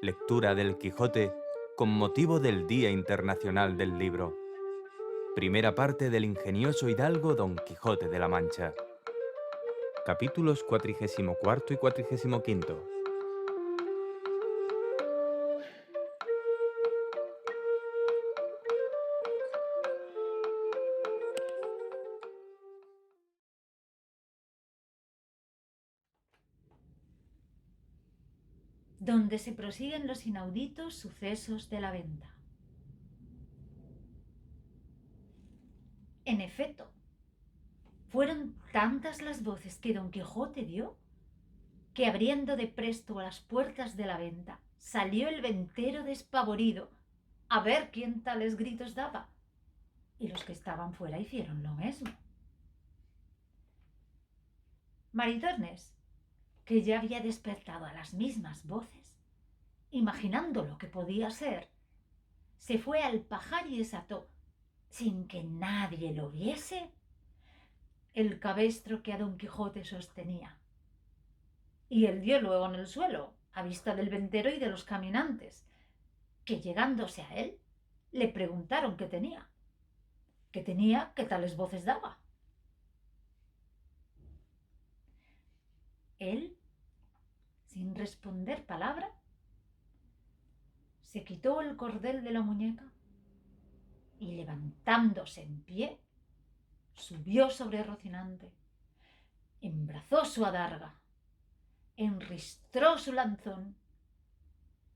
Lectura del Quijote con motivo del Día Internacional del Libro. Primera parte del ingenioso hidalgo Don Quijote de la Mancha. Capítulos 44 y 45. Donde se prosiguen los inauditos sucesos de la venta. En efecto, fueron tantas las voces que Don Quijote dio, que abriendo de presto las puertas de la venta, salió el ventero despavorido a ver quién tales gritos daba, y los que estaban fuera hicieron lo mismo. Maritornes, que ya había despertado a las mismas voces, imaginando lo que podía ser, se fue al pajar y desató, sin que nadie lo viese, el cabestro que a Don Quijote sostenía, y él dio luego en el suelo, a vista del ventero y de los caminantes, que llegándose a él, le preguntaron qué tenía, qué tales voces daba. Él, sin responder palabra, se quitó el cordel de la muñeca y, levantándose en pie, subió sobre Rocinante, embrazó su adarga, enristró su lanzón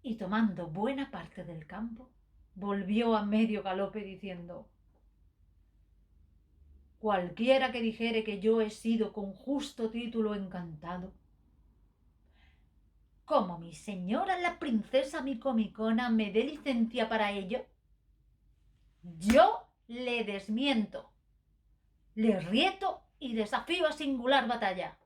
y, tomando buena parte del campo, volvió a medio galope diciendo: cualquiera que dijere que yo he sido con justo título encantado, como mi señora la princesa Micomicona me dé licencia para ello, yo le desmiento, le rieto y desafío a singular batalla.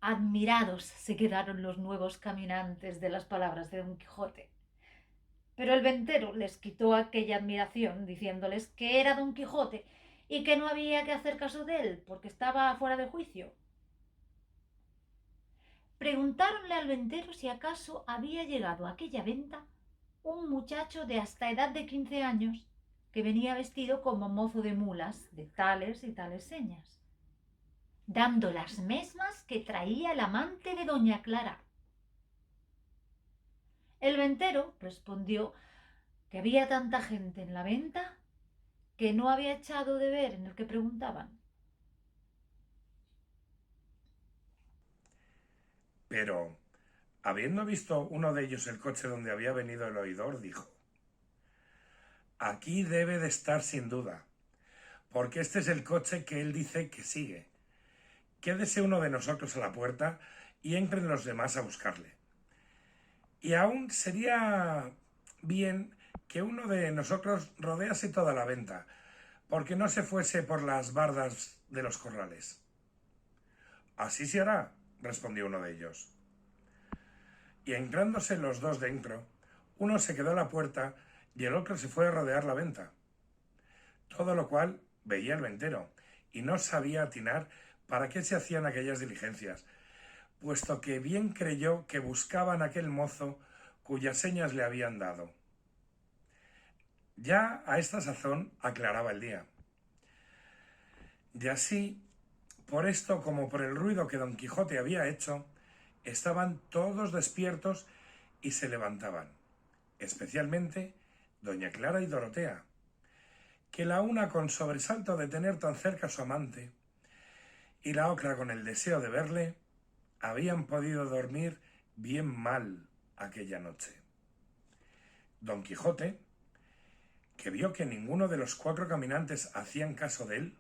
Admirados se quedaron los nuevos caminantes de las palabras de Don Quijote, pero el ventero les quitó aquella admiración diciéndoles que era Don Quijote y que no había que hacer caso de él porque estaba fuera de juicio. Preguntáronle al ventero si acaso había llegado a aquella venta un muchacho de hasta edad de 15 años que venía vestido como mozo de mulas de tales y tales señas, dando las mesmas que traía el amante de doña Clara. El ventero respondió que había tanta gente en la venta que no había echado de ver en el que preguntaban. Pero, habiendo visto uno de ellos el coche donde había venido el oidor, dijo: aquí debe de estar sin duda, porque este es el coche que él dice que sigue. Quédese uno de nosotros a la puerta y entren los demás a buscarle. Y aún sería bien que uno de nosotros rodease toda la venta, porque no se fuese por las bardas de los corrales. Así se hará, respondió uno de ellos. Y entrándose los dos dentro, uno se quedó a la puerta y el otro se fue a rodear la venta. Todo lo cual veía el ventero, y no sabía atinar para qué se hacían aquellas diligencias, puesto que bien creyó que buscaban aquel mozo cuyas señas le habían dado. Ya a esta sazón aclaraba el día. Y así, por esto como por el ruido que Don Quijote había hecho, estaban todos despiertos y se levantaban, especialmente doña Clara y Dorotea, que la una con sobresalto de tener tan cerca a su amante y la otra con el deseo de verle, habían podido dormir bien mal aquella noche. Don Quijote, que vio que ninguno de los cuatro caminantes hacían caso de él,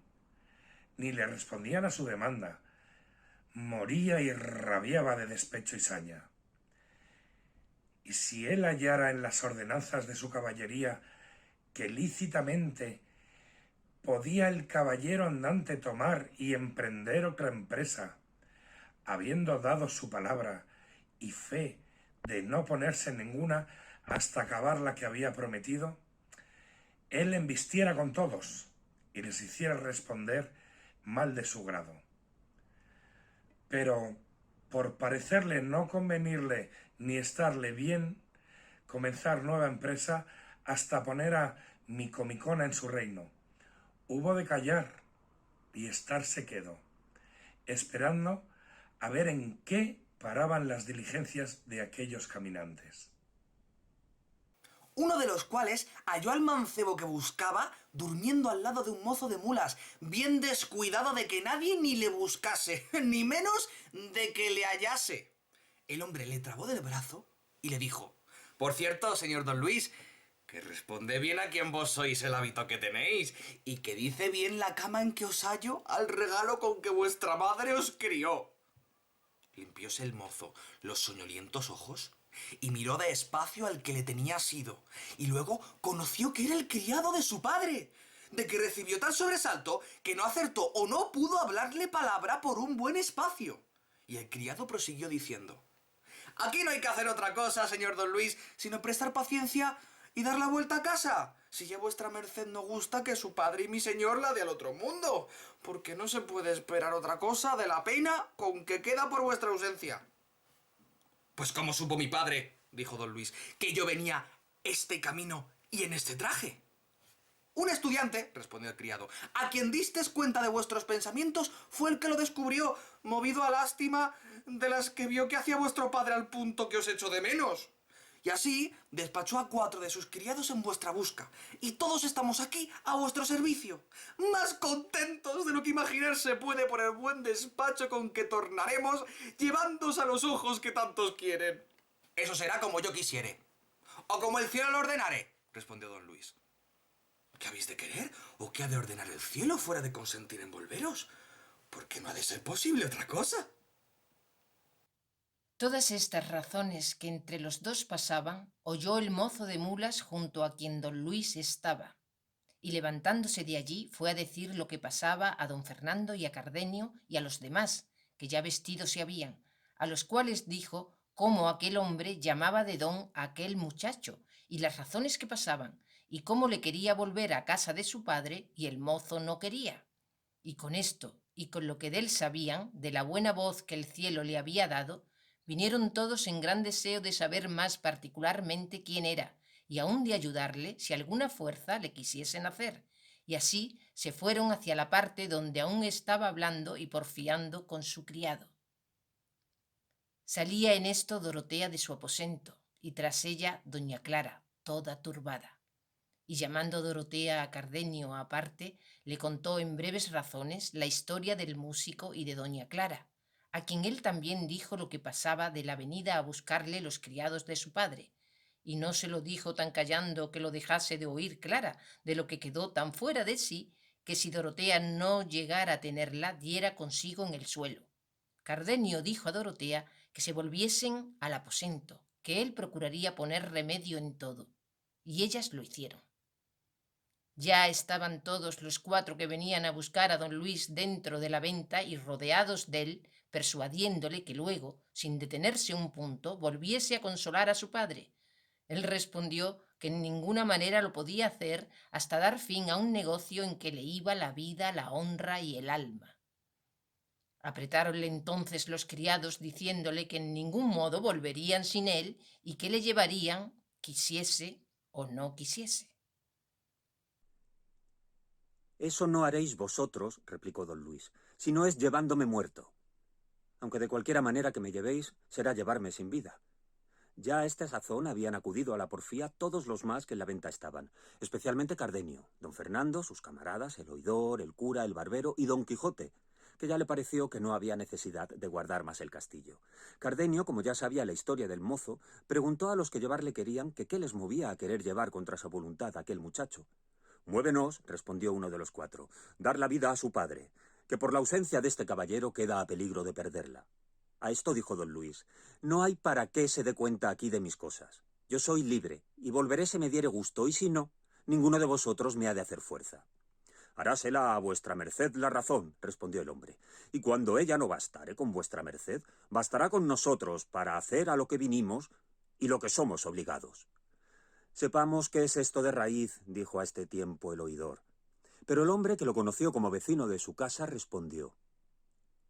ni le respondían a su demanda, moría y rabiaba de despecho y saña. Y si él hallara en las ordenanzas de su caballería que lícitamente podía el caballero andante tomar y emprender otra empresa, habiendo dado su palabra y fe de no ponerse en ninguna hasta acabar la que había prometido, él embistiera con todos y les hiciera responder mal de su grado. Pero por parecerle no convenirle ni estarle bien, comenzar nueva empresa hasta poner a Micomicona en su reino. Hubo de callar y estarse quedo, esperando a ver en qué paraban las diligencias de aquellos caminantes. Uno de los cuales halló al mancebo que buscaba durmiendo al lado de un mozo de mulas, bien descuidado de que nadie ni le buscase, ni menos de que le hallase. El hombre le trabó del brazo y le dijo: «Por cierto, señor don Luis, que responde bien a quien vos sois el hábito que tenéis, y que dice bien la cama en que os hallo al regalo con que vuestra madre os crió». Limpióse el mozo los soñolientos ojos y miró despacio al que le tenía asido, y luego conoció que era el criado de su padre, de que recibió tal sobresalto que no acertó o no pudo hablarle palabra por un buen espacio. Y el criado prosiguió diciendo: «Aquí no hay que hacer otra cosa, señor don Luis, sino prestar paciencia y dar la vuelta a casa, si ya vuestra merced no gusta que su padre y mi señor la dé al otro mundo, porque no se puede esperar otra cosa de la pena con que queda por vuestra ausencia». «Pues ¿cómo supo mi padre», dijo don Luis, «que yo venía este camino y en este traje?» «Un estudiante», respondió el criado, «a quien distes cuenta de vuestros pensamientos fue el que lo descubrió, movido a lástima de las que vio que hacía vuestro padre al punto que os echo de menos. Y así despachó a 4 de sus criados en vuestra busca, y todos estamos aquí a vuestro servicio, más contentos de lo que imaginarse puede por el buen despacho con que tornaremos, llevándoos a los ojos que tantos quieren». «Eso será como yo quisiere, o como el cielo lo ordenare», respondió don Luis. «¿Qué habéis de querer? ¿O qué ha de ordenar el cielo fuera de consentir en volveros? Porque no ha de ser posible otra cosa». Todas estas razones que entre los dos pasaban, oyó el mozo de mulas junto a quien don Luis estaba, y levantándose de allí fue a decir lo que pasaba a don Fernando y a Cardenio y a los demás, que ya vestidos se habían, a los cuales dijo cómo aquel hombre llamaba de don a aquel muchacho, y las razones que pasaban, y cómo le quería volver a casa de su padre, y el mozo no quería. Y con esto, y con lo que de él sabían, de la buena voz que el cielo le había dado, vinieron todos en gran deseo de saber más particularmente quién era, y aun de ayudarle si alguna fuerza le quisiesen hacer, y así se fueron hacia la parte donde aún estaba hablando y porfiando con su criado. Salía en esto Dorotea de su aposento, y tras ella doña Clara, toda turbada. Y llamando Dorotea a Cardenio aparte, le contó en breves razones la historia del músico y de doña Clara, a quien él también dijo lo que pasaba de la venida a buscarle los criados de su padre, y no se lo dijo tan callando que lo dejase de oír Clara, de lo que quedó tan fuera de sí, que si Dorotea no llegara a tenerla, diera consigo en el suelo. Cardenio dijo a Dorotea que se volviesen al aposento, que él procuraría poner remedio en todo, y ellas lo hicieron. Ya estaban todos los 4 que venían a buscar a don Luis dentro de la venta y rodeados de él, persuadiéndole que luego, sin detenerse un punto, volviese a consolar a su padre. Él respondió que en ninguna manera lo podía hacer hasta dar fin a un negocio en que le iba la vida, la honra y el alma. Apretáronle entonces los criados diciéndole que en ningún modo volverían sin él y que le llevarían, quisiese o no quisiese. «Eso no haréis vosotros», replicó don Luis, «si no es llevándome muerto. Aunque de cualquiera manera que me llevéis, será llevarme sin vida». Ya a esta sazón habían acudido a la porfía todos los más que en la venta estaban, especialmente Cardenio, don Fernando, sus camaradas, el oidor, el cura, el barbero y don Quijote, que ya le pareció que no había necesidad de guardar más el castillo. Cardenio, como ya sabía la historia del mozo, preguntó a los que llevarle querían que qué les movía a querer llevar contra su voluntad a aquel muchacho. «Muévenos», respondió uno de los 4, «dar la vida a su padre, que por la ausencia de este caballero queda a peligro de perderla». A esto dijo don Luis: «No hay para qué se dé cuenta aquí de mis cosas. Yo soy libre, y volveré si me diere gusto, y si no, ninguno de vosotros me ha de hacer fuerza». «Harásela a vuestra merced la razón», respondió el hombre, «y cuando ella no bastare con vuestra merced, bastará con nosotros para hacer a lo que vinimos y lo que somos obligados». «Sepamos qué es esto de raíz», dijo a este tiempo el oidor. Pero el hombre, que lo conoció como vecino de su casa, respondió: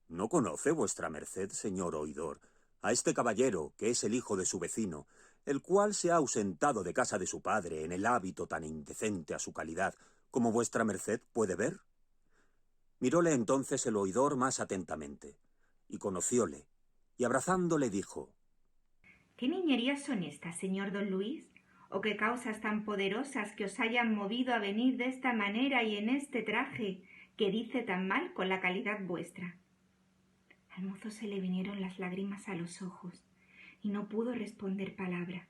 ¿No conoce vuestra merced, señor oidor, a este caballero, que es el hijo de su vecino, el cual se ha ausentado de casa de su padre en el hábito tan indecente a su calidad, como vuestra merced puede ver? Miróle entonces el oidor más atentamente, y conocióle, y abrazándole dijo: ¿Qué niñerías son estas, señor don Luis? ¿O qué causas tan poderosas que os hayan movido a venir de esta manera y en este traje, que dice tan mal con la calidad vuestra? Al mozo se le vinieron las lágrimas a los ojos, y no pudo responder palabra.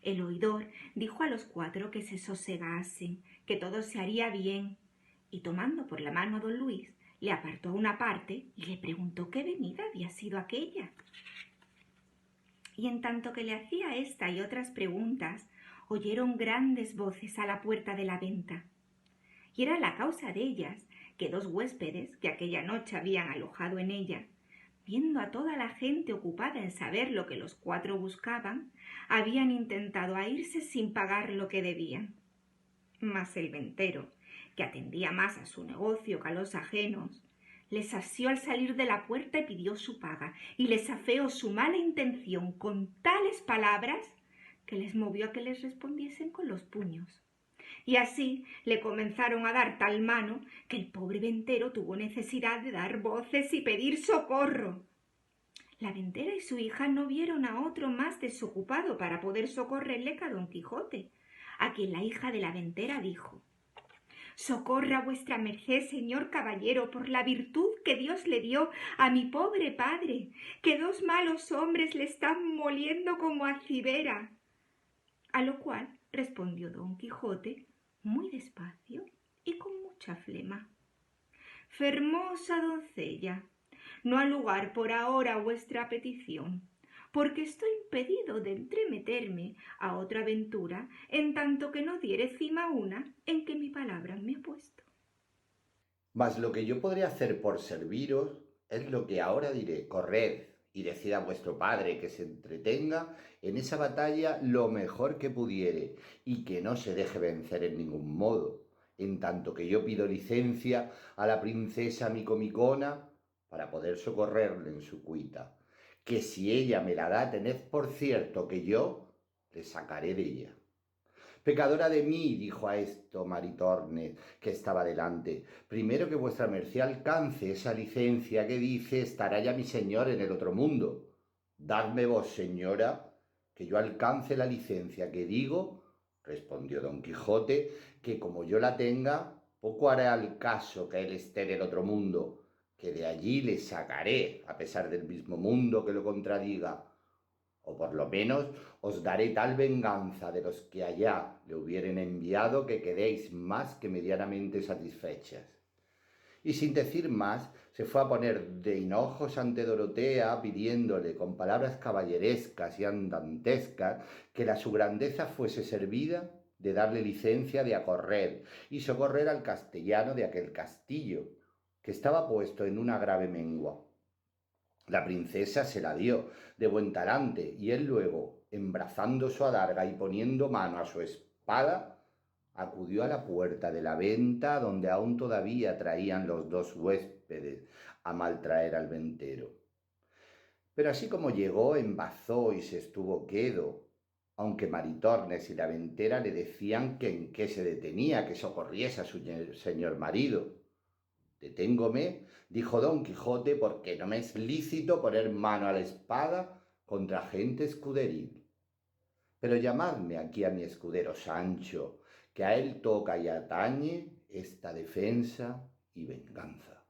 El oidor dijo a los 4 que se sosegasen, que todo se haría bien, y tomando por la mano a don Luis, le apartó a una parte y le preguntó qué venida había sido aquella. Y en tanto que le hacía esta y otras preguntas, oyeron grandes voces a la puerta de la venta. Y era la causa de ellas que 2 huéspedes que aquella noche habían alojado en ella, viendo a toda la gente ocupada en saber lo que los 4 buscaban, habían intentado a irse sin pagar lo que debían. Mas el ventero, que atendía más a su negocio que a los ajenos, les asió al salir de la puerta y pidió su paga, y les afeó su mala intención con tales palabras que les movió a que les respondiesen con los puños. Y así le comenzaron a dar tal mano que el pobre ventero tuvo necesidad de dar voces y pedir socorro. La ventera y su hija no vieron a otro más desocupado para poder socorrerle que a don Quijote, a quien la hija de la ventera dijo: «Socorra vuestra merced, señor caballero, por la virtud que Dios le dio a mi pobre padre, que 2 malos hombres le están moliendo como a cibera». A lo cual respondió don Quijote muy despacio y con mucha flema: «Fermosa doncella, no ha lugar por ahora vuestra petición, porque estoy impedido de entremeterme a otra aventura en tanto que no diere cima una en que mi palabra me he puesto». Mas lo que yo podré hacer por serviros es lo que ahora diré: corred y decid a vuestro padre que se entretenga en esa batalla lo mejor que pudiere, y que no se deje vencer en ningún modo, en tanto que yo pido licencia a la princesa Micomicona para poder socorrerle en su cuita, que si ella me la da, tened por cierto que yo le sacaré de ella. Pecadora de mí, dijo a esto Maritornes, que estaba delante. Primero que vuestra merced alcance esa licencia que dice, estará ya mi señor en el otro mundo. Dadme vos, señora, que yo alcance la licencia que digo, respondió don Quijote, que como yo la tenga, poco hará al caso que él esté en el otro mundo, que de allí le sacaré, a pesar del mismo mundo que lo contradiga. O por lo menos os daré tal venganza de los que allá le hubieren enviado que quedéis más que medianamente satisfechas. Y sin decir más, se fue a poner de hinojos ante Dorotea, pidiéndole con palabras caballerescas y andantescas que la su grandeza fuese servida de darle licencia de acorrer y socorrer al castellano de aquel castillo, que estaba puesto en una grave mengua. La princesa se la dio de buen talante, y él luego, embrazando su adarga y poniendo mano a su espada, acudió a la puerta de la venta, donde aún todavía traían los 2 huéspedes a maltraer al ventero. Pero así como llegó, embazó y se estuvo quedo, aunque Maritornes y la ventera le decían que en qué se detenía, que socorriese a su señor marido. «Deténgome», dijo don Quijote, «porque no me es lícito poner mano a la espada contra gente escuderil. Pero llamadme aquí a mi escudero Sancho, que a él toca y atañe esta defensa y venganza».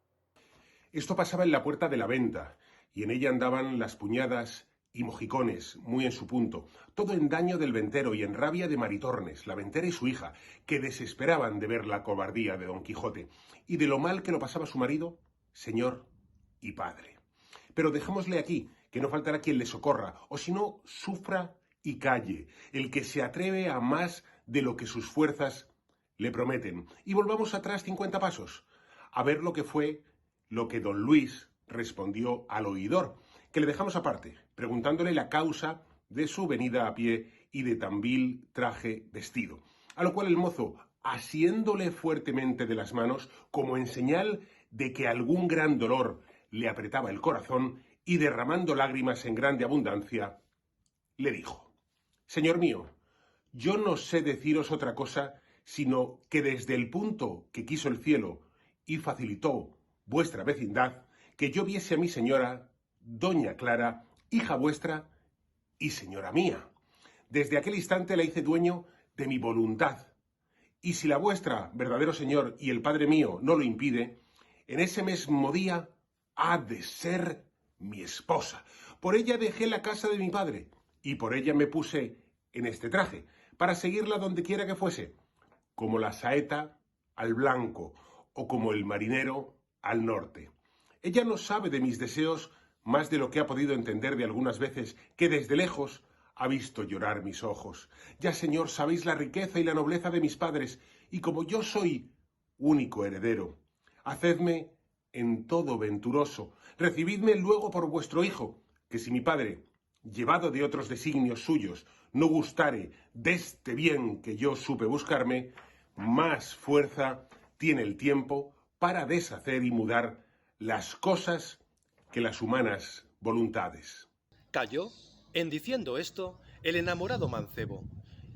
Esto pasaba en la puerta de la venta, y en ella andaban las puñadas y mojicones, muy en su punto, todo en daño del ventero y en rabia de Maritornes, la ventera y su hija, que desesperaban de ver la cobardía de don Quijote, y de lo mal que lo pasaba su marido, señor y padre. Pero dejémosle aquí, que no faltará quien le socorra, o si no, sufra y calle, el que se atreve a más de lo que sus fuerzas le prometen. Y volvamos atrás 50 pasos, a ver lo que fue lo que don Luis respondió al oidor, que le dejamos aparte, preguntándole la causa de su venida a pie y de tan vil traje vestido. A lo cual el mozo, asiéndole fuertemente de las manos, como en señal de que algún gran dolor le apretaba el corazón y, derramando lágrimas en grande abundancia, le dijo: «Señor mío, yo no sé deciros otra cosa, sino que desde el punto que quiso el cielo y facilitó vuestra vecindad, que yo viese a mi señora, doña Clara, hija vuestra y señora mía. Desde aquel instante la hice dueño de mi voluntad, y si la vuestra, verdadero señor, y el padre mío no lo impide, en ese mismo día ha de ser mi esposa. Por ella dejé la casa de mi padre, y por ella me puse en este traje, para seguirla donde quiera que fuese, como la saeta al blanco, o como el marinero al norte. Ella no sabe de mis deseos más de lo que ha podido entender de algunas veces que desde lejos ha visto llorar mis ojos. Ya, señor, sabéis la riqueza y la nobleza de mis padres, y como yo soy único heredero, hacedme en todo venturoso, recibidme luego por vuestro hijo, que si mi padre, llevado de otros designios suyos, no gustare deste bien que yo supe buscarme, más fuerza tiene el tiempo para deshacer y mudar las cosas que las humanas voluntades». Calló, en diciendo esto, el enamorado mancebo,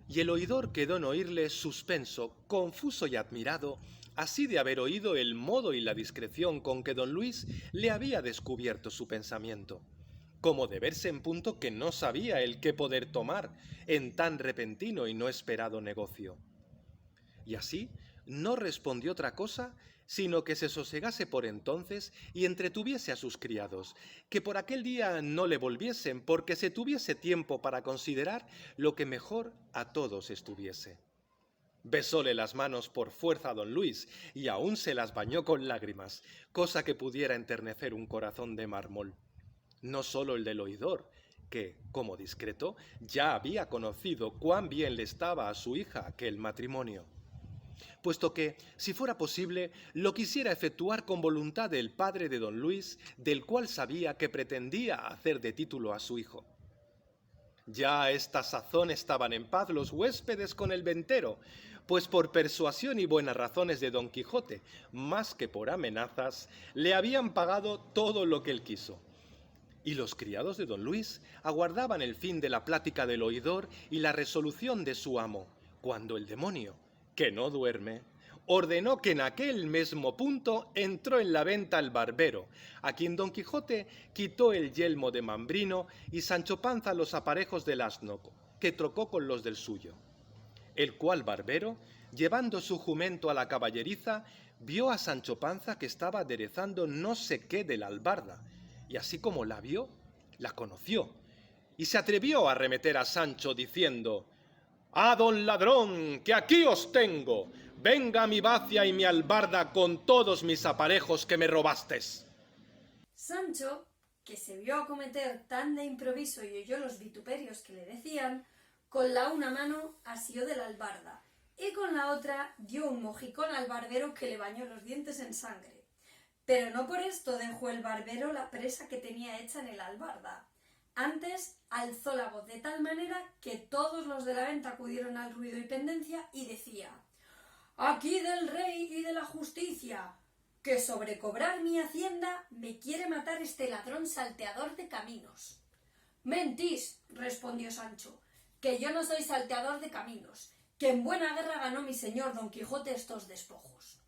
y el oidor quedó en oírle suspenso, confuso y admirado, así de haber oído el modo y la discreción con que don Luis le había descubierto su pensamiento, como de verse en punto que no sabía el qué poder tomar en tan repentino y no esperado negocio. Y así no respondió otra cosa, sino que se sosegase por entonces y entretuviese a sus criados, que por aquel día no le volviesen, porque se tuviese tiempo para considerar lo que mejor a todos estuviese. Besóle las manos por fuerza a don Luis, y aún se las bañó con lágrimas, cosa que pudiera enternecer un corazón de mármol. No sólo el del oidor, que, como discreto, ya había conocido cuán bien le estaba a su hija aquel matrimonio, puesto que, si fuera posible, lo quisiera efectuar con voluntad del padre de don Luis, del cual sabía que pretendía hacer de título a su hijo. Ya a esta sazón estaban en paz los huéspedes con el ventero, pues por persuasión y buenas razones de don Quijote, más que por amenazas, le habían pagado todo lo que él quiso. Y los criados de don Luis aguardaban el fin de la plática del oidor y la resolución de su amo, cuando el demonio, que no duerme, ordenó que en aquel mismo punto entró en la venta el barbero, a quien don Quijote quitó el yelmo de Mambrino y Sancho Panza los aparejos del asno, que trocó con los del suyo. El cual barbero, llevando su jumento a la caballeriza, vio a Sancho Panza que estaba aderezando no sé qué de la albarda, y así como la vio, la conoció, y se atrevió a arremeter a Sancho diciendo: «¡Ah, don ladrón, que aquí os tengo! Venga mi bacia y mi albarda con todos mis aparejos que me robastes». Sancho, que se vio acometer tan de improviso y oyó los vituperios que le decían, con la una mano asió de la albarda y con la otra dio un mojicón al barbero que le bañó los dientes en sangre. Pero no por esto dejó el barbero la presa que tenía hecha en el albarda. Antes alzó la voz de tal manera que todos los de la venta acudieron al ruido y pendencia y decía: «Aquí del rey y de la justicia, que sobre cobrar mi hacienda me quiere matar este ladrón salteador de caminos». «Mentís», respondió Sancho, «que yo no soy salteador de caminos, que en buena guerra ganó mi señor Don Quijote estos despojos».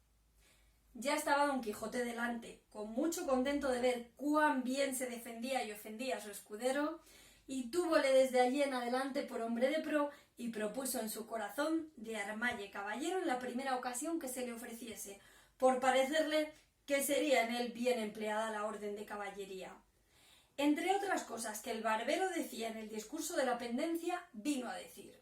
Ya estaba Don Quijote delante, con mucho contento de ver cuán bien se defendía y ofendía a su escudero, y túvole desde allí en adelante por hombre de pro, y propuso en su corazón de armalle caballero en la primera ocasión que se le ofreciese, por parecerle que sería en él bien empleada la orden de caballería. Entre otras cosas que el barbero decía en el discurso de la pendencia, vino a decir: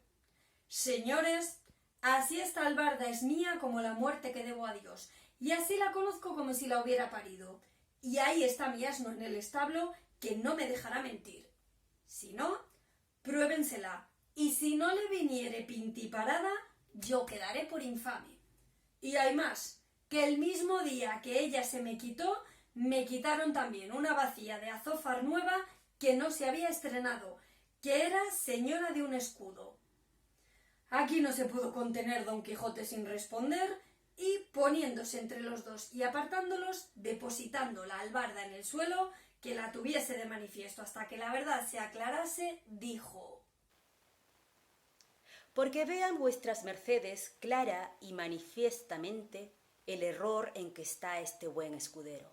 «Señores, así esta albarda es mía como la muerte que debo a Dios, y así la conozco como si la hubiera parido, y ahí está mi asno en el establo, que no me dejará mentir. Si no, pruébensela, y si no le viniere pintiparada, yo quedaré por infame. Y hay más, que el mismo día que ella se me quitó, me quitaron también una bacía de azófar nueva que no se había estrenado, que era señora de un escudo». Aquí no se pudo contener Don Quijote sin responder, y poniéndose entre los dos y apartándolos, depositando la albarda en el suelo, que la tuviese de manifiesto hasta que la verdad se aclarase, dijo: Porque vean vuestras mercedes clara y manifiestamente el error en que está este buen escudero.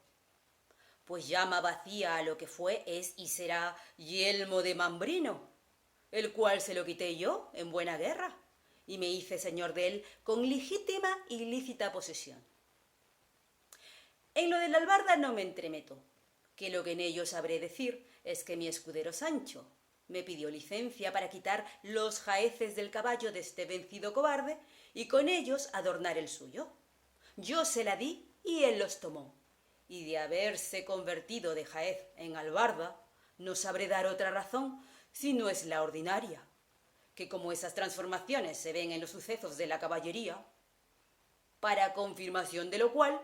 Pues llama vacía a lo que fue, es y será yelmo de Mambrino, el cual se lo quité yo en buena guerra, y me hice señor de él con legítima y lícita posesión. En lo de la albarda no me entremeto, que lo que en ello sabré decir es que mi escudero Sancho me pidió licencia para quitar los jaeces del caballo de este vencido cobarde y con ellos adornar el suyo. Yo se la di y él los tomó, y de haberse convertido de jaez en albarda, no sabré dar otra razón si no es la ordinaria, que como esas transformaciones se ven en los sucesos de la caballería, para confirmación de lo cual,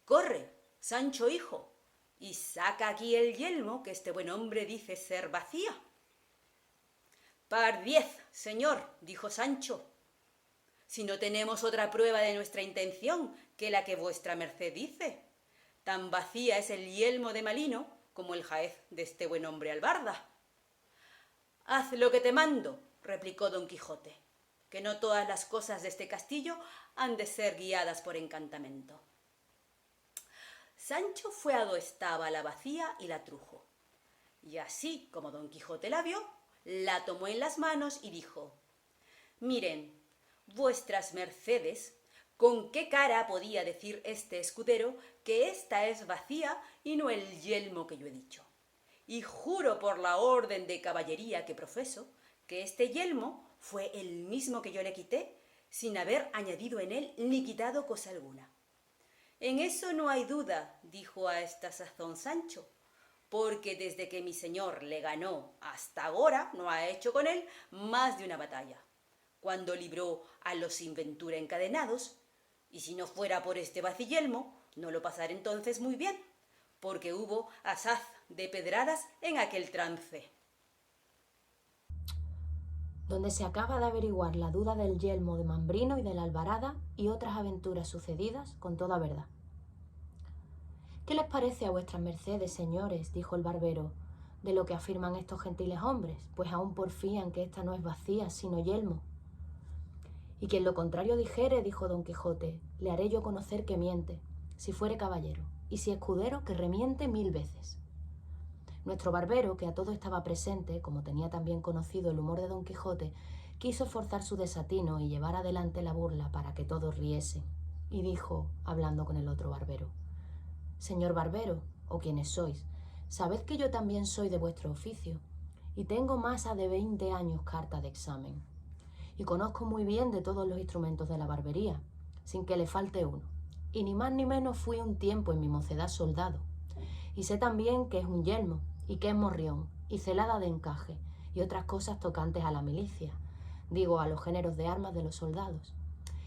corre, Sancho hijo, y saca aquí el yelmo que este buen hombre dice ser vacía. Par 10, señor, dijo Sancho, si no tenemos otra prueba de nuestra intención que la que vuestra merced dice. Tan vacía es el yelmo de Malino como el jaez de este buen hombre albarda. Haz lo que te mando, replicó Don Quijote, que no todas las cosas de este castillo han de ser guiadas por encantamento. Sancho fue a do estaba la bacía y la trujo, y así como Don Quijote la vio, la tomó en las manos y dijo: Miren, vuestras mercedes, ¿con qué cara podía decir este escudero que ésta es vacía y no el yelmo que yo he dicho? Y juro por la orden de caballería que profeso, que este yelmo fue el mismo que yo le quité, sin haber añadido en él ni quitado cosa alguna. En eso no hay duda, dijo a esta sazón Sancho, porque desde que mi señor le ganó hasta ahora no ha hecho con él más de una batalla, cuando libró a los sin ventura encadenados, y si no fuera por este vaciyelmo, no lo pasara entonces muy bien, porque hubo asaz de pedradas en aquel trance. Donde se acaba de averiguar la duda del yelmo de Mambrino y de la albarada y otras aventuras sucedidas con toda verdad. ¿Qué les parece a vuestras mercedes, señores?, dijo el barbero, de lo que afirman estos gentiles hombres, pues aún porfían que esta no es vacía, sino yelmo. Y quien lo contrario dijere, dijo Don Quijote, le haré yo conocer que miente, si fuere caballero, y si escudero, que remiente 1000 veces. Nuestro barbero, que a todo estaba presente, como tenía también conocido el humor de Don Quijote, quiso forzar su desatino y llevar adelante la burla para que todos riesen, y dijo, hablando con el otro barbero: Señor barbero, o quienes sois, sabed que yo también soy de vuestro oficio, y tengo más de 20 años carta de examen, y conozco muy bien de todos los instrumentos de la barbería, sin que le falte uno, y ni más ni menos fui un tiempo en mi mocedad soldado, y sé también qué es un yelmo, y qué es morrión, y celada de encaje, y otras cosas tocantes a la milicia, digo, a los géneros de armas de los soldados,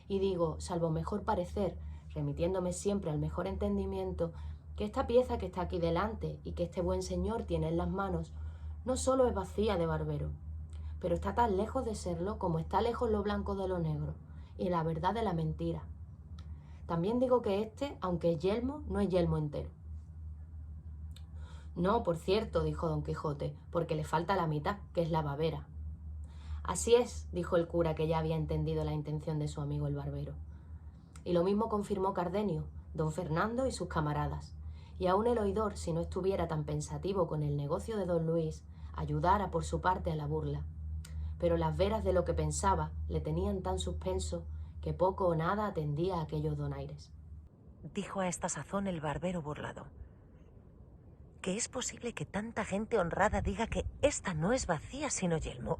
y digo, salvo mejor parecer, remitiéndome siempre al mejor entendimiento, que esta pieza que está aquí delante y que este buen señor tiene en las manos, no solo es vacía de barbero, pero está tan lejos de serlo como está lejos lo blanco de lo negro, y la verdad de la mentira. También digo que este, aunque es yelmo, no es yelmo entero. No, por cierto, dijo Don Quijote, porque le falta la mitad, que es la babera. Así es, dijo el cura, que ya había entendido la intención de su amigo el barbero. Y lo mismo confirmó Cardenio, don Fernando y sus camaradas, y aun el oidor, si no estuviera tan pensativo con el negocio de don Luis, ayudara por su parte a la burla. Pero las veras de lo que pensaba le tenían tan suspenso que poco o nada atendía a aquellos donaires. Dijo a esta sazón el barbero burlado: ¿que es posible que tanta gente honrada diga que esta no es vacía sino yelmo?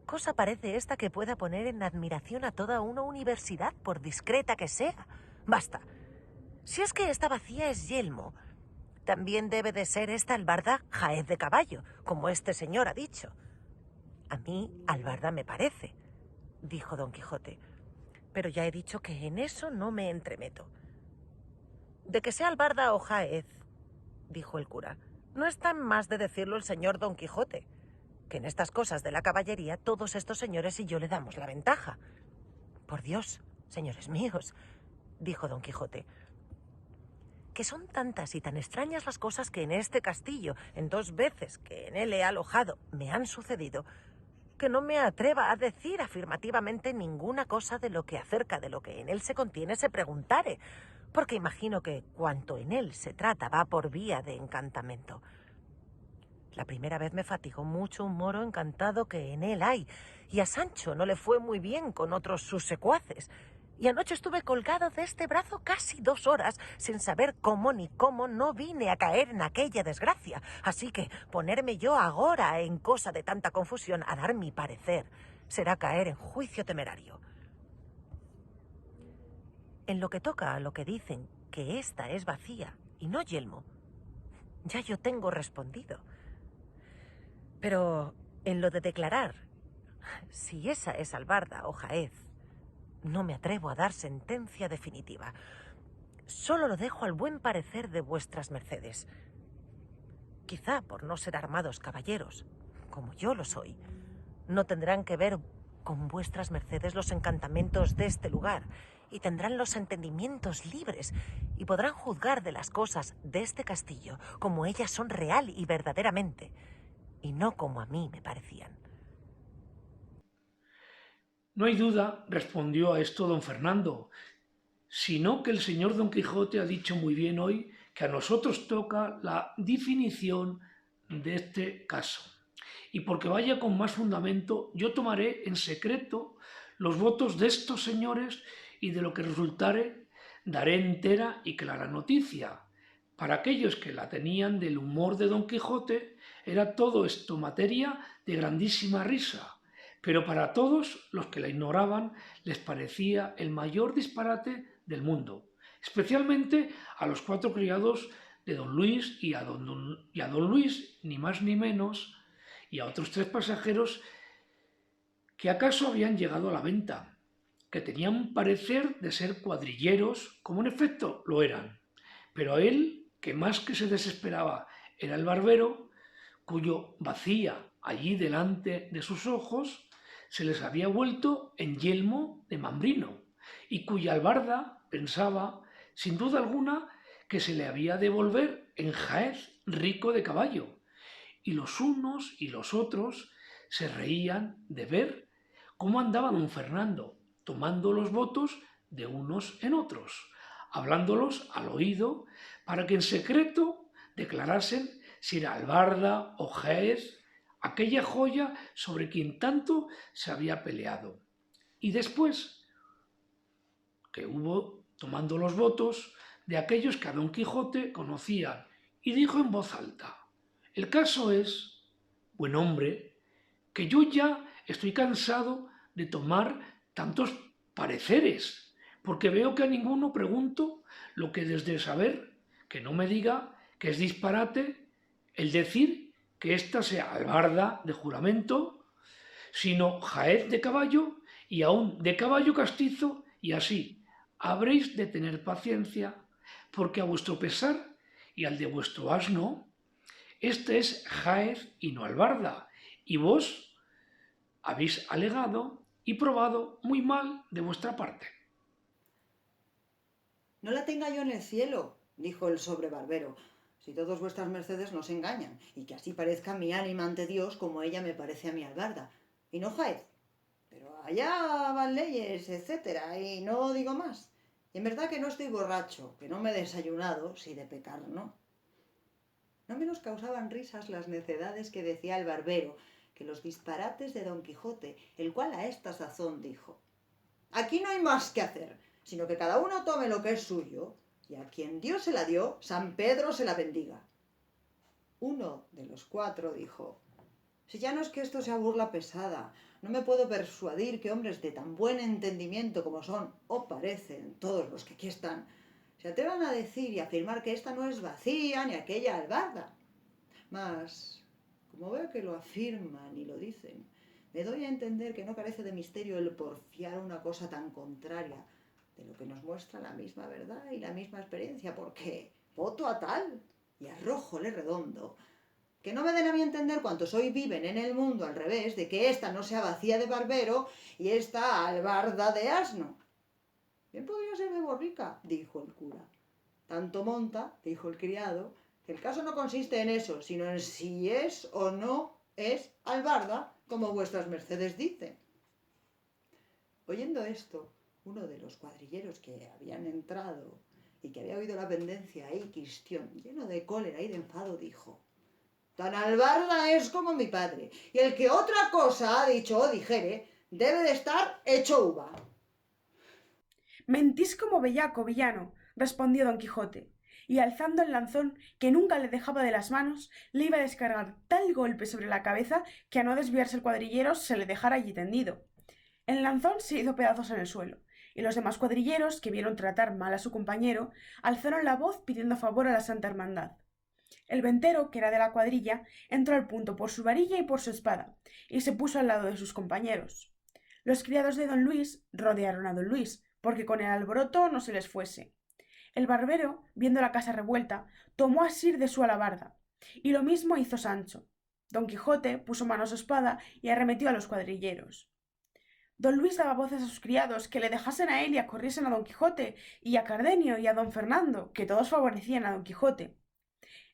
Cosa parece esta que pueda poner en admiración a toda una universidad, por discreta que sea. Basta. Si es que esta vacía es yelmo, también debe de ser esta albarda jaez de caballo, como este señor ha dicho. A mí albarda me parece, dijo Don Quijote, pero ya he dicho que en eso no me entremeto. De que sea albarda o jaez, dijo el cura, no está en más de decirlo el señor Don Quijote, que en estas cosas de la caballería todos estos señores y yo le damos la ventaja. Por Dios, señores míos, dijo Don Quijote, que son tantas y tan extrañas las cosas que en este castillo, en 2 veces que en él he alojado, me han sucedido, que no me atreva a decir afirmativamente ninguna cosa de lo que acerca de lo que en él se contiene se preguntare, porque imagino que cuanto en él se trata va por vía de encantamento. La primera vez me fatigó mucho un moro encantado que en él hay, y a Sancho no le fue muy bien con otros sus secuaces, y anoche estuve colgado de este brazo casi 2 horas, sin saber cómo ni cómo no vine a caer en aquella desgracia. Así que ponerme yo agora en cosa de tanta confusión a dar mi parecer será caer en juicio temerario. En lo que toca a lo que dicen que esta es vacía y no yelmo, ya yo tengo respondido. Pero en lo de declarar si esa es albarda o jaez, no me atrevo a dar sentencia definitiva. Solo lo dejo al buen parecer de vuestras mercedes. Quizá por no ser armados caballeros, como yo lo soy, no tendrán que ver con vuestras mercedes los encantamentos de este lugar, y tendrán los entendimientos libres, y podrán juzgar de las cosas de este castillo como ellas son real y verdaderamente, y no como a mí me parecían. No hay duda, respondió a esto don Fernando, sino que el señor Don Quijote ha dicho muy bien hoy que a nosotros toca la definición de este caso. Y porque vaya con más fundamento, yo tomaré en secreto los votos de estos señores y de lo que resultare daré entera y clara noticia. Para aquellos que la tenían del humor de Don Quijote, era todo esto materia de grandísima risa. Pero para todos los que la ignoraban les parecía el mayor disparate del mundo, especialmente a los 4 criados de don Luis y a don Luis, ni más ni menos, y a otros 3 pasajeros que acaso habían llegado a la venta, que tenían parecer de ser cuadrilleros, como en efecto lo eran, pero a él, que más que se desesperaba era el barbero, cuyo bacía allí delante de sus ojos se les había vuelto en yelmo de Mambrino, y cuya albarda pensaba, sin duda alguna, que se le había de volver en jaez rico de caballo, y los unos y los otros se reían de ver cómo andaba don Fernando, tomando los votos de unos en otros, hablándolos al oído, para que en secreto declarasen si era albarda o jaez aquella joya sobre quien tanto se había peleado. Y después que hubo tomando los votos de aquellos que a Don Quijote conocían, y dijo en voz alta: el caso es, buen hombre, que yo ya estoy cansado de tomar tantos pareceres, porque veo que a ninguno pregunto lo que desde saber, que no me diga que es disparate el decir que ésta sea albarda de juramento, sino jaez de caballo y aún de caballo castizo, y así habréis de tener paciencia, porque a vuestro pesar y al de vuestro asno, este es jaez y no albarda, y vos habéis alegado y probado muy mal de vuestra parte. No la tenga yo en el cielo, dijo el sobrebarbero, si todos vuestras mercedes nos engañan, y que así parezca mi ánima ante Dios como ella me parece a mi albarda, y no jaez. Pero allá van leyes, etcétera, y no digo más. Y en verdad que no estoy borracho, que no me he desayunado, si de pecar no. No menos causaban risas las necedades que decía el barbero, que los disparates de Don Quijote, el cual a esta sazón dijo: aquí no hay más que hacer, sino que cada uno tome lo que es suyo, y a quien Dios se la dio, San Pedro se la bendiga. Uno de los 4 dijo: si ya no es que esto sea burla pesada, no me puedo persuadir que hombres de tan buen entendimiento como son, o parecen, todos los que aquí están, se atrevan a decir y afirmar que esta no es vacía ni aquella albarda. Mas, como veo que lo afirman y lo dicen, me doy a entender que no carece de misterio el porfiar una cosa tan contraria de lo que nos muestra la misma verdad y la misma experiencia, porque voto a tal y arrójole redondo, que no me den a mí entender cuantos hoy viven en el mundo al revés, de que esta no sea vacía de barbero y esta albarda de asno. Bien podría ser de borrica, dijo el cura. Tanto monta, dijo el criado, que el caso no consiste en eso, sino en si es o no es albarda, como vuestras mercedes dicen. Oyendo esto, uno de los cuadrilleros que habían entrado y que había oído la pendencia y quistión, lleno de cólera y de enfado, dijo: tan albarda es como mi padre, y el que otra cosa ha dicho o dijere, debe de estar hecho uva. Mentís como bellaco, villano, respondió don Quijote, y alzando el lanzón que nunca le dejaba de las manos, le iba a descargar tal golpe sobre la cabeza que a no desviarse el cuadrillero se le dejara allí tendido. El lanzón se hizo pedazos en el suelo, y los demás cuadrilleros, que vieron tratar mal a su compañero, alzaron la voz pidiendo favor a la Santa Hermandad. El ventero, que era de la cuadrilla, entró al punto por su varilla y por su espada, y se puso al lado de sus compañeros. Los criados de don Luis rodearon a don Luis, porque con el alboroto no se les fuese. El barbero, viendo la casa revuelta, tomó asir de su alabarda, y lo mismo hizo Sancho. Don Quijote puso mano a su espada y arremetió a los cuadrilleros. Don Luis daba voces a sus criados que le dejasen a él y corriesen a don Quijote, y a Cardenio y a don Fernando, que todos favorecían a don Quijote.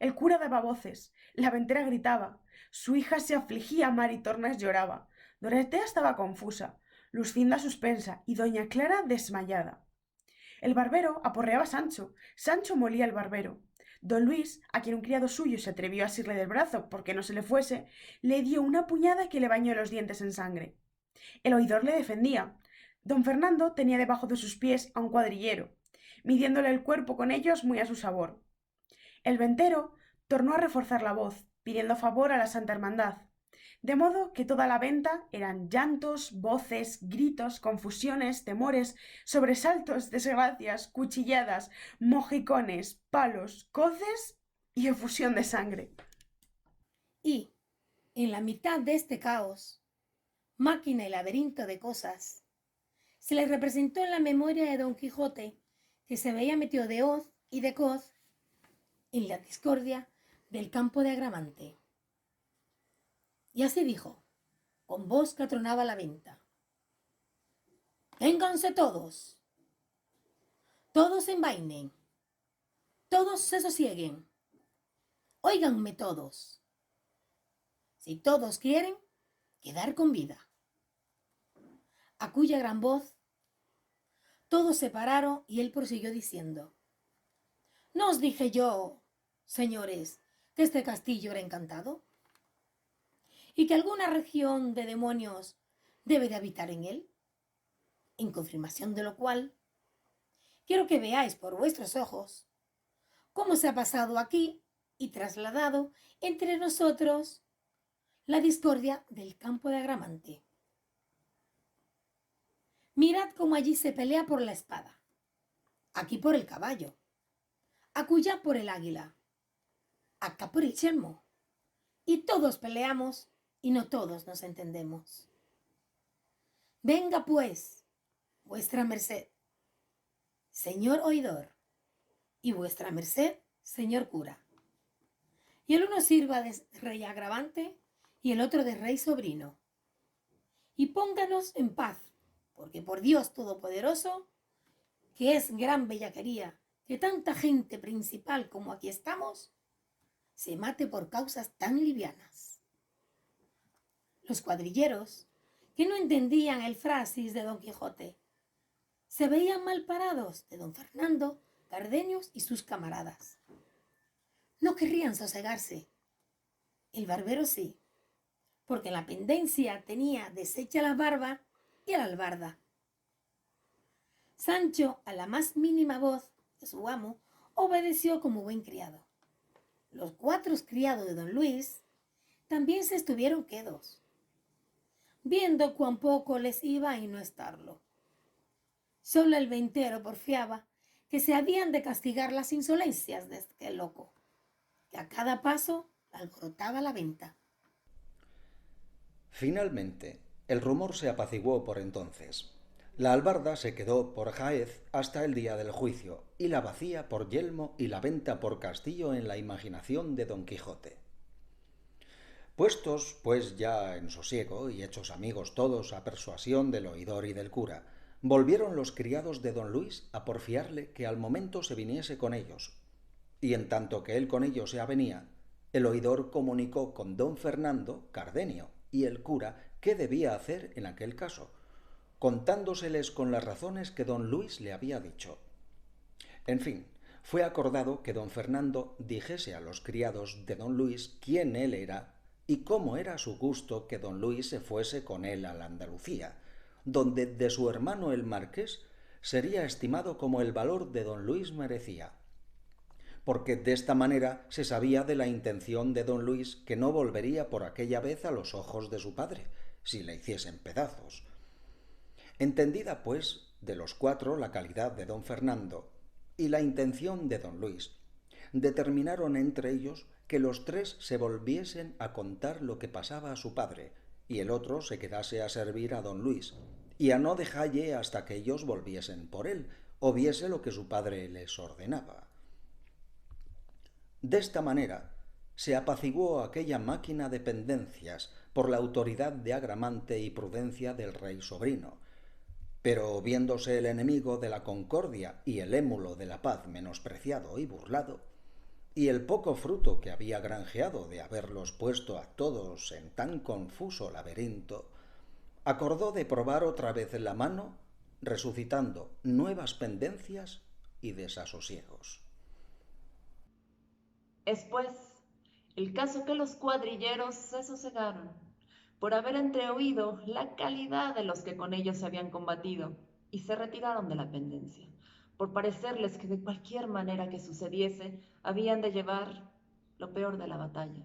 El cura daba voces, la ventera gritaba, su hija se afligía, Maritornes lloraba, Dorotea estaba confusa, Luscinda suspensa y doña Clara desmayada. El barbero aporreaba a Sancho, Sancho molía al barbero. Don Luis, a quien un criado suyo se atrevió a asirle del brazo porque no se le fuese, le dio una puñada que le bañó los dientes en sangre. El oidor le defendía. Don Fernando tenía debajo de sus pies a un cuadrillero, midiéndole el cuerpo con ellos muy a su sabor. El ventero tornó a reforzar la voz, pidiendo favor a la Santa Hermandad, de modo que toda la venta eran llantos, voces, gritos, confusiones, temores, sobresaltos, desgracias, cuchilladas, mojicones, palos, coces y efusión de sangre. Y, en la mitad de este caos, máquina y laberinto de cosas, se le representó en la memoria de don Quijote que se veía metido de hoz y de coz en la discordia del campo de Agramante. Y así dijo, con voz que atronaba la venta: vénganse todos, todos se envainen, todos se sosieguen, óiganme todos, si todos quieren quedar con vida. A cuya gran voz todos se pararon y él prosiguió diciendo: ¿no os dije yo, señores, que este castillo era encantado? ¿Y que alguna región de demonios debe de habitar en él? En confirmación de lo cual, quiero que veáis por vuestros ojos cómo se ha pasado aquí y trasladado entre nosotros la discordia del campo de Agramante. Mirad cómo allí se pelea por la espada, aquí por el caballo, acullá por el águila, acá por el yelmo, y todos peleamos y no todos nos entendemos. Venga pues, vuestra merced, señor oidor, y vuestra merced, señor cura, y el uno sirva de rey agravante y el otro de rey sobrino, y pónganos en paz, porque por Dios Todopoderoso, que es gran bellaquería que tanta gente principal como aquí estamos se mate por causas tan livianas. Los cuadrilleros, que no entendían el frasis de don Quijote, se veían mal parados de don Fernando, Cardenio y sus camaradas. No querrían sosegarse. El barbero sí, porque en la pendencia tenía deshecha la barba y la albarda. Sancho, a la más mínima voz de su amo, obedeció como buen criado. Los 4 criados de don Luis también se estuvieron quedos, viendo cuán poco les iba y no estarlo. Solo el ventero porfiaba que se habían de castigar las insolencias de este loco, que a cada paso alborotaba la venta. Finalmente, el rumor se apaciguó por entonces. La albarda se quedó por Jaez hasta el día del juicio, y la bacía por yelmo y la venta por castillo en la imaginación de don Quijote. Puestos, pues, ya en sosiego y hechos amigos todos a persuasión del oidor y del cura, volvieron los criados de don Luis a porfiarle que al momento se viniese con ellos, y en tanto que él con ellos se avenía, el oidor comunicó con don Fernando, Cardenio y el cura qué debía hacer en aquel caso, contándoseles con las razones que don Luis le había dicho. En fin, fue acordado que don Fernando dijese a los criados de don Luis quién él era y cómo era su gusto que don Luis se fuese con él a la Andalucía, donde de su hermano el marqués sería estimado como el valor de don Luis merecía, porque de esta manera se sabía de la intención de don Luis, que no volvería por aquella vez a los ojos de su padre, si le hiciesen pedazos. Entendida, pues, de los cuatro la calidad de don Fernando y la intención de don Luis, determinaron entre ellos que los tres se volviesen a contar lo que pasaba a su padre, y el otro se quedase a servir a don Luis, y a no dejalle hasta que ellos volviesen por él, o viese lo que su padre les ordenaba. De esta manera se apaciguó aquella máquina de pendencias por la autoridad de Agramante y prudencia del rey sobrino, pero viéndose el enemigo de la concordia y el émulo de la paz menospreciado y burlado, y el poco fruto que había granjeado de haberlos puesto a todos en tan confuso laberinto, acordó de probar otra vez la mano, resucitando nuevas pendencias y desasosiegos. Es pues el caso que los cuadrilleros se sosegaron, por haber entreoído la calidad de los que con ellos se habían combatido, y se retiraron de la pendencia, por parecerles que de cualquier manera que sucediese, habían de llevar lo peor de la batalla.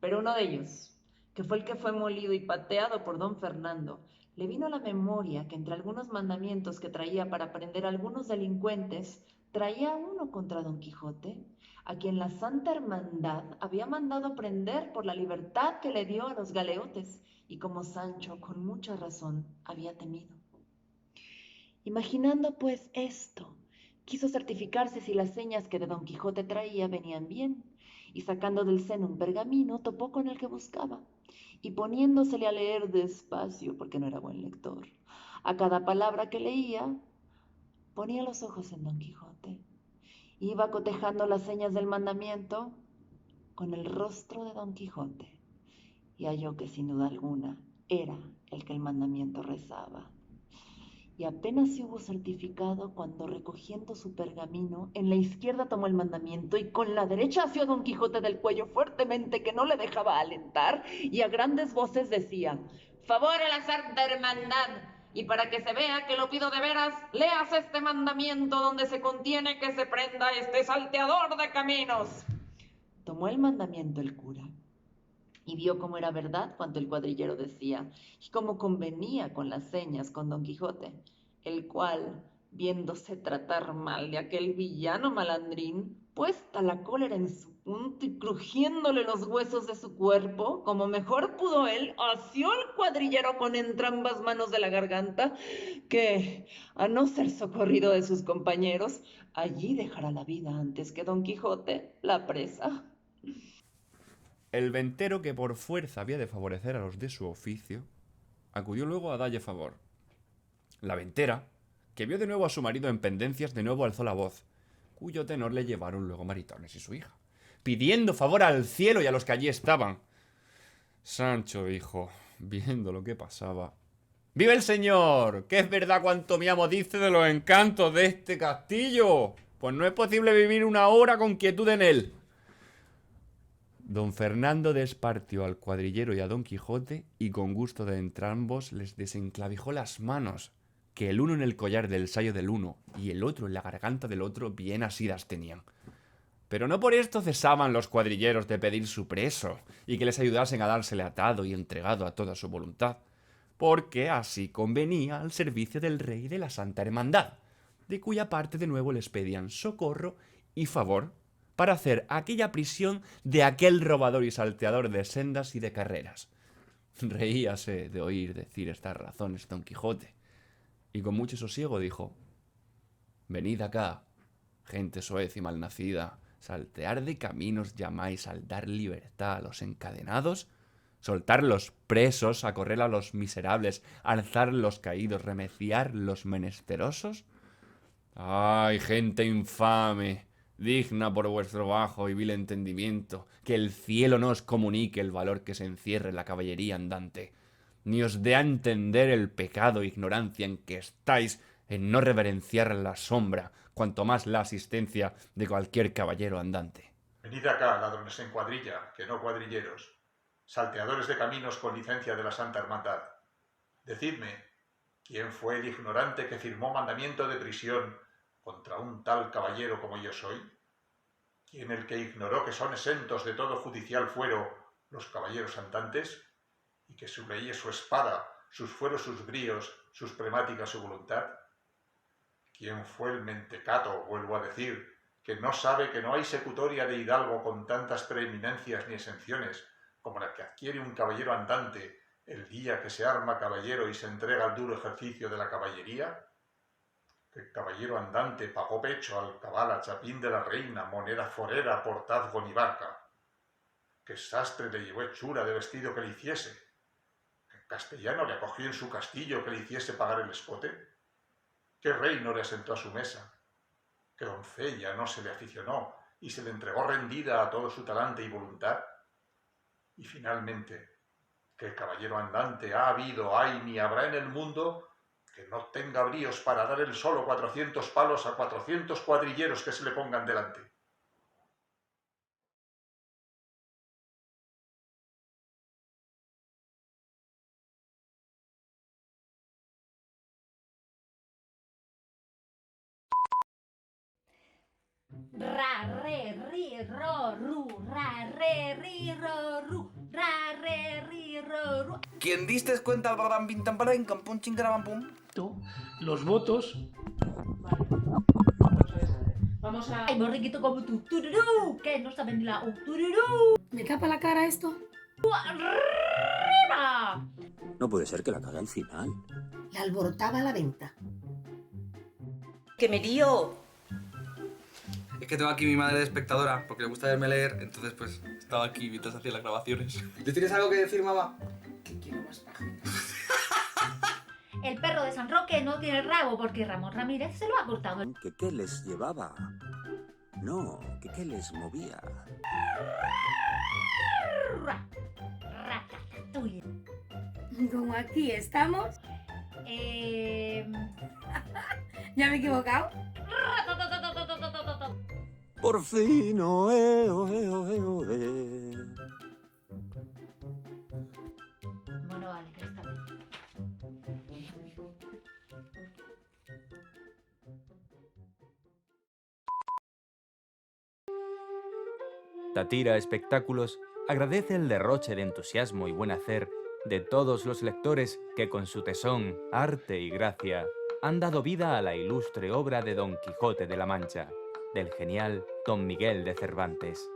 Pero uno de ellos, que fue el que fue molido y pateado por don Fernando, le vino a la memoria que entre algunos mandamientos que traía para prender a algunos delincuentes, traía uno contra don Quijote, a quien la Santa Hermandad había mandado prender por la libertad que le dio a los galeotes, y como Sancho con mucha razón había temido. Imaginando pues esto, quiso certificarse si las señas que de don Quijote traía venían bien, y sacando del seno un pergamino topó con el que buscaba, y poniéndosele a leer despacio, porque no era buen lector, a cada palabra que leía, ponía los ojos en don Quijote. Iba cotejando las señas del mandamiento con el rostro de don Quijote, y halló que sin duda alguna era el que el mandamiento rezaba. Y apenas se hubo certificado cuando, recogiendo su pergamino, en la izquierda tomó el mandamiento y con la derecha asió a don Quijote del cuello fuertemente, que no le dejaba alentar, y a grandes voces decía: «Favor a la Santa Hermandad, y para que se vea que lo pido de veras, leas este mandamiento donde se contiene que se prenda este salteador de caminos». Tomó el mandamiento el cura y vio cómo era verdad cuanto el cuadrillero decía, y cómo convenía con las señas con don Quijote, el cual, viéndose tratar mal de aquel villano malandrín, puesta la cólera en su punto y crujiéndole los huesos de su cuerpo, como mejor pudo él, asió al cuadrillero con entrambas manos de la garganta, que, a no ser socorrido de sus compañeros, allí dejará la vida antes que don Quijote la presa. El ventero, que por fuerza había de favorecer a los de su oficio, acudió luego a dalle favor. La ventera, que vio de nuevo a su marido en pendencias, de nuevo alzó la voz, cuyo tenor le llevaron luego Maritornes y su hija, pidiendo favor al cielo y a los que allí estaban. Sancho dijo, viendo lo que pasaba: ¡Vive el Señor! Que es verdad cuanto mi amo dice de los encantos de este castillo, pues no es posible vivir una hora con quietud en él. Don Fernando despartió al cuadrillero y a don Quijote, y con gusto de entrambos les desenclavijó las manos, que el uno en el collar del sayo del uno y el otro en la garganta del otro bien asidas tenían. Pero no por esto cesaban los cuadrilleros de pedir su preso, y que les ayudasen a dársele atado y entregado a toda su voluntad, porque así convenía al servicio del rey y de la Santa Hermandad, de cuya parte de nuevo les pedían socorro y favor para hacer aquella prisión de aquel robador y salteador de sendas y de carreras. Reíase de oír decir estas razones don Quijote, y con mucho sosiego dijo: «Venid acá, gente soez y malnacida, saltear de caminos llamáis al dar libertad a los encadenados. soltar los presos, acorrer a los miserables, alzar los caídos, remeciar los menesterosos. ¡Ay, gente infame! Digna por vuestro bajo y vil entendimiento, que el cielo no os comunique el valor que se encierra en la caballería andante, ni os dé a entender el pecado e ignorancia en que estáis en no reverenciar la sombra, cuanto más la asistencia de cualquier caballero andante. Venid acá, ladrones en cuadrilla, que no cuadrilleros, salteadores de caminos con licencia de la Santa Hermandad. Decidme, ¿quién fue el ignorante que firmó mandamiento de prisión contra un tal caballero como yo soy? ¿Quién el que ignoró que son exentos de todo judicial fuero los caballeros andantes? Y que su ley es su espada, sus fueros sus bríos, sus premáticas su voluntad. ¿Quién fue el mentecato, vuelvo a decir, que no sabe que no hay secutoria de hidalgo con tantas preeminencias ni exenciones como la que adquiere un caballero andante el día que se arma caballero y se entrega al duro ejercicio de la caballería? Que el caballero andante pagó pecho al cabal chapín de la reina, moneda forera, portazgo ni barca. Que sastre le llevó hechura de vestido que le hiciese. Que castellano le acogió en su castillo que le hiciese pagar el escote. Que rey no le asentó a su mesa. Que doncella no se le aficionó y se le entregó rendida a todo su talante y voluntad. Y finalmente, que el caballero andante ha habido, hay ni habrá en el mundo que no tenga bríos para dar el solo 400 palos a 400 cuadrilleros que se le pongan delante. Ra, re, ri, ro, ru, ra, re, ri, ro, ru, ra, re, ri, ro, ru. ¿Quién diste cuenta al ram pim tam param pum chingaram pum? Los votos. Vamos a... ¡Ay, borriquito como tú! ¡Tururú! Que no saben ni la U. ¡Tururú! ¿Me tapa la cara esto? ¡Arriba! No puede ser que la cague al final. La alborotaba a la venta. ¡Que me lío! Es que tengo aquí mi madre de espectadora, porque le gusta verme leer, entonces pues estaba aquí mientras hacía las grabaciones. ¿Le tienes algo que decir, mamá? Que quiero más páginas. El perro de San Roque no tiene rabo porque Ramón Ramírez se lo ha cortado. ¿Que qué les llevaba? No, que qué les movía. Como aquí estamos. ¿Ya me he equivocado? Por fin, oe, oe, oe, oe. Bueno, vale, que está bien. Tatira Espectáculos agradece el derroche de entusiasmo y buen hacer de todos los lectores que con su tesón, arte y gracia han dado vida a la ilustre obra de Don Quijote de la Mancha, del genial Don Miguel de Cervantes.